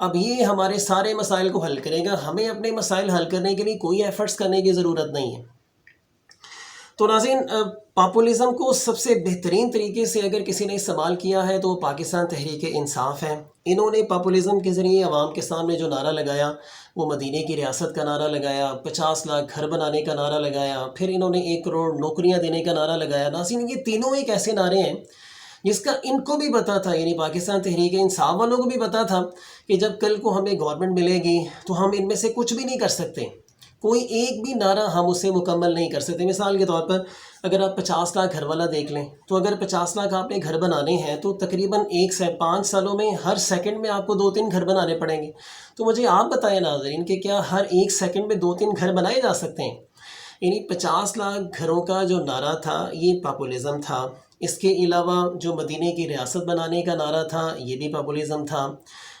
اب یہ ہمارے سارے مسائل کو حل کرے گا، ہمیں اپنے مسائل حل کرنے کے لیے کوئی ایفرٹس کرنے کی ضرورت نہیں ہے۔ تو ناظرین، پاپولیزم کو سب سے بہترین طریقے سے اگر کسی نے استعمال کیا ہے تو وہ پاکستان تحریک انصاف ہے۔ انہوں نے پاپولیزم کے ذریعے عوام کے سامنے جو نعرہ لگایا وہ مدینے کی ریاست کا نعرہ لگایا، 50 لاکھ گھر بنانے کا نعرہ لگایا، پھر انہوں نے 1 کروڑ نوکریاں دینے کا نعرہ لگایا۔ ناظرین، یہ تینوں ایک ایسے نعرے ہیں جس کا ان کو بھی پتہ تھا، یعنی پاکستان تحریک انصاف والوں کو بھی پتہ تھا کہ جب کل کو ہمیں گورنمنٹ ملے گی تو ہم ان میں سے کچھ بھی نہیں کر سکتے، کوئی ایک بھی نعرہ ہم اسے مکمل نہیں کر سکتے۔ مثال کے طور پر اگر آپ 50 لاکھ گھر والا دیکھ لیں تو اگر 50 لاکھ آپ نے گھر بنانے ہیں تو تقریباً 1 سے 5 سالوں میں ہر سیکنڈ میں آپ کو 2-3 گھر بنانے پڑیں گے۔ تو مجھے آپ بتائیں ناظرین کہ کیا ہر 1 سیکنڈ میں 2-3 گھر بنائے جا سکتے ہیں؟ یعنی 50 لاکھ گھروں کا جو نعرہ تھا یہ پاپولیزم تھا۔ اس کے علاوہ جو مدینے کی ریاست بنانے کا نعرہ تھا یہ بھی پاپولیزم تھا،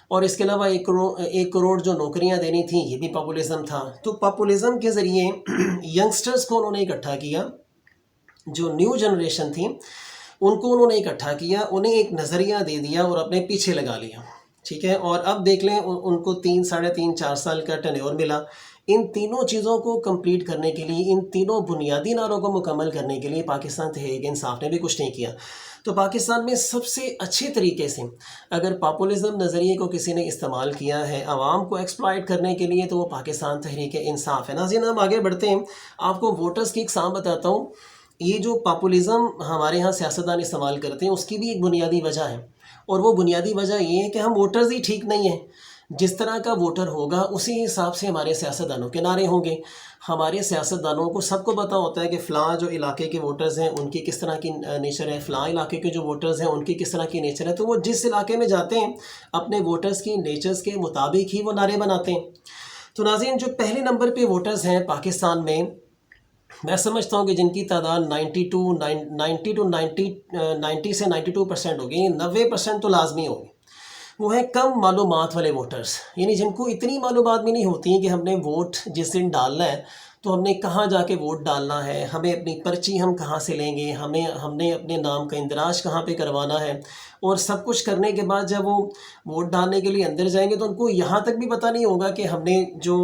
اور اس کے علاوہ 1 کروڑ جو نوکریاں دینی تھیں یہ بھی پاپولیزم تھا۔ تو پاپولیزم کے ذریعے ینگسٹرز کو انہوں نے اکٹھا کیا، جو نیو جنریشن تھی ان کو انہوں نے اکٹھا کیا، انہیں ایک نظریہ دے دیا اور اپنے پیچھے لگا لیا، ٹھیک ہے۔ اور اب دیکھ لیں ان کو 3-3.5-4 سال کا ٹینیور ملا۔ ان تینوں چیزوں کو کمپلیٹ کرنے کے لیے، ان تینوں بنیادی نعروں کو مکمل کرنے کے لیے پاکستان تحریک انصاف نے بھی کچھ نہیں کیا۔ تو پاکستان میں سب سے اچھے طریقے سے اگر پاپولیزم نظریے کو کسی نے استعمال کیا ہے عوام کو ایکسپلائٹ کرنے کے لیے تو وہ پاکستان تحریک انصاف ہے۔ ناظرین، ہم آگے بڑھتے ہیں، آپ کو ووٹرز کی اقسام بتاتا ہوں۔ یہ جو پاپولیزم ہمارے ہاں سیاستدان استعمال کرتے ہیں اس کی بھی ایک بنیادی وجہ ہے، اور وہ بنیادی وجہ یہ ہے کہ ہم ووٹرز ہی ٹھیک نہیں ہیں۔ جس طرح کا ووٹر ہوگا اسی حساب سے ہمارے سیاستدانوں کے نعرے ہوں گے۔ ہمارے سیاستدانوں کو سب کو پتہ ہوتا ہے کہ فلاں جو علاقے کے ووٹرز ہیں ان کی کس طرح کی نیچر ہے، فلاں علاقے کے جو ووٹرز ہیں ان کی کس طرح کی نیچر ہے، تو وہ جس علاقے میں جاتے ہیں اپنے ووٹرز کی نیچرز کے مطابق ہی وہ نعرے بناتے ہیں۔ تو ناظرین، جو پہلے نمبر پہ ووٹرز ہیں پاکستان میں، میں سمجھتا ہوں کہ جن کی تعداد 90 سے 92% ہوگی، 90% تو لازمی ہوگی، وہ ہیں کم معلومات والے ووٹرز، یعنی جن کو اتنی معلومات بھی نہیں ہوتی کہ ہم نے ووٹ جس دن ڈالنا ہے تو ہم نے کہاں جا کے ووٹ ڈالنا ہے، ہمیں اپنی پرچی ہم کہاں سے لیں گے، ہم نے اپنے نام کا اندراج کہاں پہ کروانا ہے، اور سب کچھ کرنے کے بعد جب وہ ووٹ ڈالنے کے لیے اندر جائیں گے تو ان کو یہاں تک بھی پتہ نہیں ہوگا کہ ہم نے جو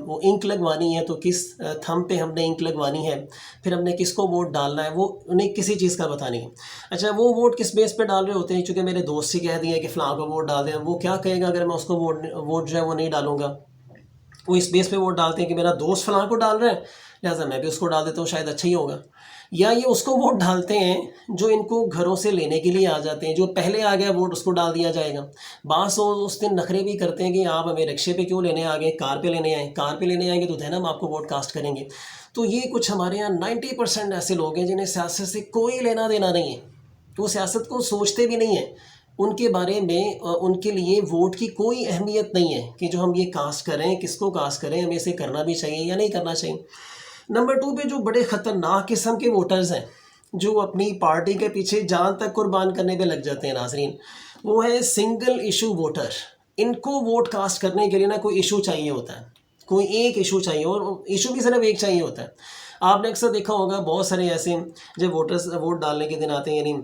وہ انک لگوانی ہے تو کس تھم پہ ہم نے انک لگوانی ہے، پھر ہم نے کس کو ووٹ ڈالنا ہے، وہ انہیں کسی چیز کا پتہ نہیں ہے۔ اچھا، وہ ووٹ کس بیس پہ ڈال رہے ہوتے ہیں؟ چونکہ میرے دوست سے کہہ دیا کہ فلاں کو ووٹ ڈال دیں، وہ کیا کہے گا اگر میں اس کو ووٹ جو ہے وہ نہیں ڈالوں گا؟ وہ اس بیس پہ ووٹ ڈالتے ہیں کہ میرا دوست فلاں کو ڈال رہا ہے لہٰذا میں بھی اس کو ڈال دیتا ہوں، شاید اچھا ہی ہوگا۔ یا یہ اس کو ووٹ ڈالتے ہیں جو ان کو گھروں سے لینے کے لیے آ جاتے ہیں، جو پہلے آ گیا ووٹ اس کو ڈال دیا جائے گا۔ بعض اس دن نخرے بھی کرتے ہیں کہ آپ ہمیں رکشے پہ کیوں لینے آ گئے، کار پہ لینے آئیں، کار پہ لینے آئیں گے تو ہم آپ کو ووٹ کاسٹ کریں گے۔ تو یہ کچھ ہمارے یہاں 90% ایسے لوگ ہیں جنہیں سیاست سے کوئی لینا دینا نہیں ہے، وہ سیاست کو سوچتے بھی نہیں ہیں، ان کے بارے میں ان کے لیے ووٹ کی کوئی اہمیت نہیں ہے کہ جو ہم یہ کاسٹ کریں، کس کو کاسٹ کریں، ہمیں اسے کرنا بھی چاہیے یا نہیں کرنا چاہیے۔ نمبر 2 پہ جو بڑے خطرناک قسم کے ووٹرز ہیں جو اپنی پارٹی کے پیچھے جان تک قربان کرنے پہ لگ جاتے ہیں ناظرین، وہ ہے سنگل ایشو ووٹر۔ ان کو ووٹ کاسٹ کرنے کے لیے نا کوئی ایشو چاہیے ہوتا ہے، کوئی ایک ایشو چاہیے، اور ایشو بھی صرف ایک چاہیے ہوتا ہے۔ آپ نے اکثر دیکھا ہوگا بہت سارے ایسے جب ووٹرز ووٹ ڈالنے کے دن آتے ہیں، یعنی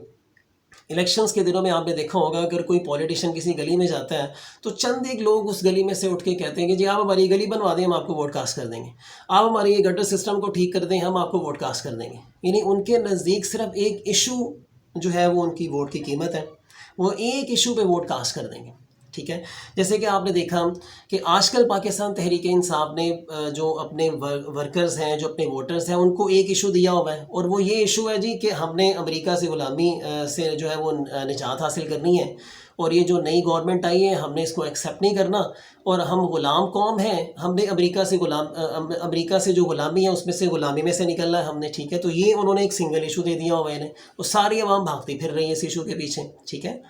الیکشنز کے دنوں میں آپ نے دیکھا ہوگا اگر کوئی پولیٹیشین کسی گلی میں جاتا ہے تو چند ایک لوگ اس گلی میں سے اٹھ کے کہتے ہیں کہ جی آپ ہماری گلی بنوا دیں، ہم آپ کو ووٹ کاسٹ کر دیں گے، آپ ہمارے یہ گٹر سسٹم کو ٹھیک کر دیں، ہم آپ کو ووٹ کاسٹ کر دیں گے۔ یعنی ان کے نزدیک صرف ایک ایشو جو ہے وہ ان کی ووٹ کی قیمت ہے، وہ ایک ایشو پہ ووٹ کاسٹ کر دیں گے، ٹھیک ہے۔ جیسے کہ آپ نے دیکھا کہ آج کل پاکستان تحریک انصاف نے جو اپنے ورکرز ہیں، جو اپنے ووٹرز ہیں، ان کو ایک ایشو دیا ہوا ہے، اور وہ یہ ایشو ہے جی کہ ہم نے امریکہ سے غلامی سے جو ہے وہ نجات حاصل کرنی ہے، اور یہ جو نئی گورنمنٹ آئی ہے ہم نے اس کو ایکسیپٹ نہیں کرنا، اور ہم غلام قوم ہیں، ہم نے امریکہ سے جو غلامی ہے اس میں سے غلامی میں سے نکلنا ہے ہم نے، ٹھیک ہے۔ تو یہ انہوں نے ایک سنگل ایشو دے دیا ہوا ہے انہیں، وہ ساری عوام بھاگتی پھر رہی ہے اس ایشو کے پیچھے، ٹھیک ہے۔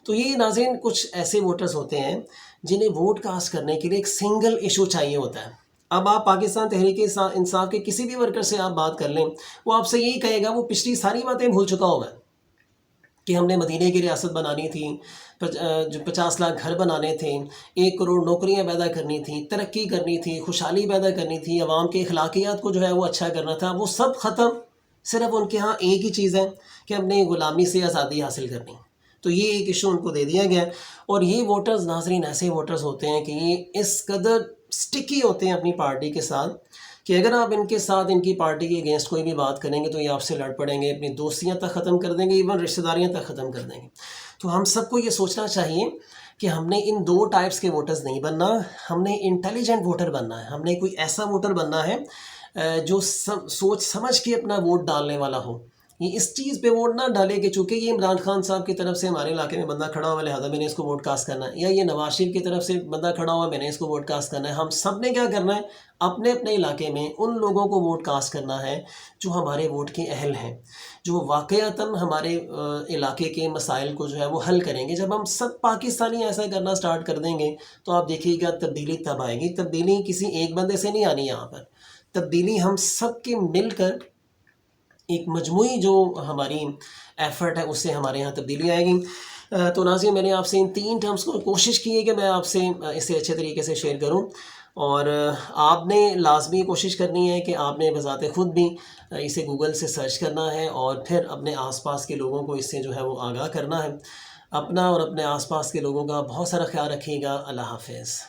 تو یہ ناظرین کچھ ایسے ووٹرز ہوتے ہیں جنہیں ووٹ کاسٹ کرنے کے لیے ایک سنگل ایشو چاہیے ہوتا ہے۔ اب آپ پاکستان تحریک انصاف کے کسی بھی ورکر سے آپ بات کر لیں، وہ آپ سے یہی کہے گا، وہ پچھلی ساری باتیں بھول چکا ہوگا کہ ہم نے مدینے کی ریاست بنانی تھی، جو 50 لاکھ گھر بنانے تھے، 1 کروڑ نوکریاں پیدا کرنی تھیں، ترقی کرنی تھی، خوشحالی پیدا کرنی تھی، عوام کے اخلاقیات کو جو ہے وہ اچھا کرنا تھا، وہ سب ختم۔ صرف ان کے ہاں ایک ہی چیز ہے کہ ہم نے غلامی سے آزادی حاصل کرنی، تو یہ ایک ایشو ان کو دے دیا گیا ہے۔ اور یہ ووٹرز ناظرین ایسے ووٹرز ہوتے ہیں کہ یہ اس قدر سٹکی ہوتے ہیں اپنی پارٹی کے ساتھ کہ اگر آپ ان کے ساتھ ان کی پارٹی کے اگینسٹ کوئی بھی بات کریں گے تو یہ آپ سے لڑ پڑیں گے، اپنی دوستیاں تک ختم کر دیں گے، ایون رشتہ داریاں تک ختم کر دیں گے۔ تو ہم سب کو یہ سوچنا چاہیے کہ ہم نے ان دو ٹائپس کے ووٹرز نہیں بننا، ہم نے انٹیلیجنٹ ووٹر بننا ہے، ہم نے کوئی ایسا ووٹر بننا ہے جو سوچ سمجھ کے اپنا ووٹ ڈالنے والا ہو۔ یہ اس چیز پہ ووٹ نہ ڈالے کہ چونکہ یہ عمران خان صاحب کی طرف سے ہمارے علاقے میں بندہ کھڑا ہوا لہٰذا میں نے اس کو ووٹ کاسٹ کرنا ہے، یا یہ نواز شریف کی طرف سے بندہ کھڑا ہوا میں نے اس کو ووٹ کاسٹ کرنا ہے۔ ہم سب نے کیا کرنا ہے، اپنے اپنے علاقے میں ان لوگوں کو ووٹ کاسٹ کرنا ہے جو ہمارے ووٹ کے اہل ہیں، جو واقعتاً ہمارے علاقے کے مسائل کو جو ہے وہ حل کریں گے۔ جب ہم سب پاکستانی ایسا کرنا سٹارٹ کر دیں گے تو آپ دیکھیے گا تبدیلی تب آئے گی۔ تبدیلی کسی ایک بندے سے نہیں آنی، یہاں پر تبدیلی ہم سب کے مل کر ایک مجموعی جو ہماری ایفرٹ ہے اس سے ہمارے یہاں تبدیلی آئے گی۔ تو ناظرین میں نے آپ سے ان 3 ٹرمز کو کوشش کی ہے کہ میں آپ سے اسے اچھے طریقے سے شیئر کروں، اور آپ نے لازمی کوشش کرنی ہے کہ آپ نے بذات خود بھی اسے گوگل سے سرچ کرنا ہے اور پھر اپنے آس پاس کے لوگوں کو اس سے جو ہے وہ آگاہ کرنا ہے۔ اپنا اور اپنے آس پاس کے لوگوں کا بہت سارا خیال رکھیے گا۔ اللہ حافظ۔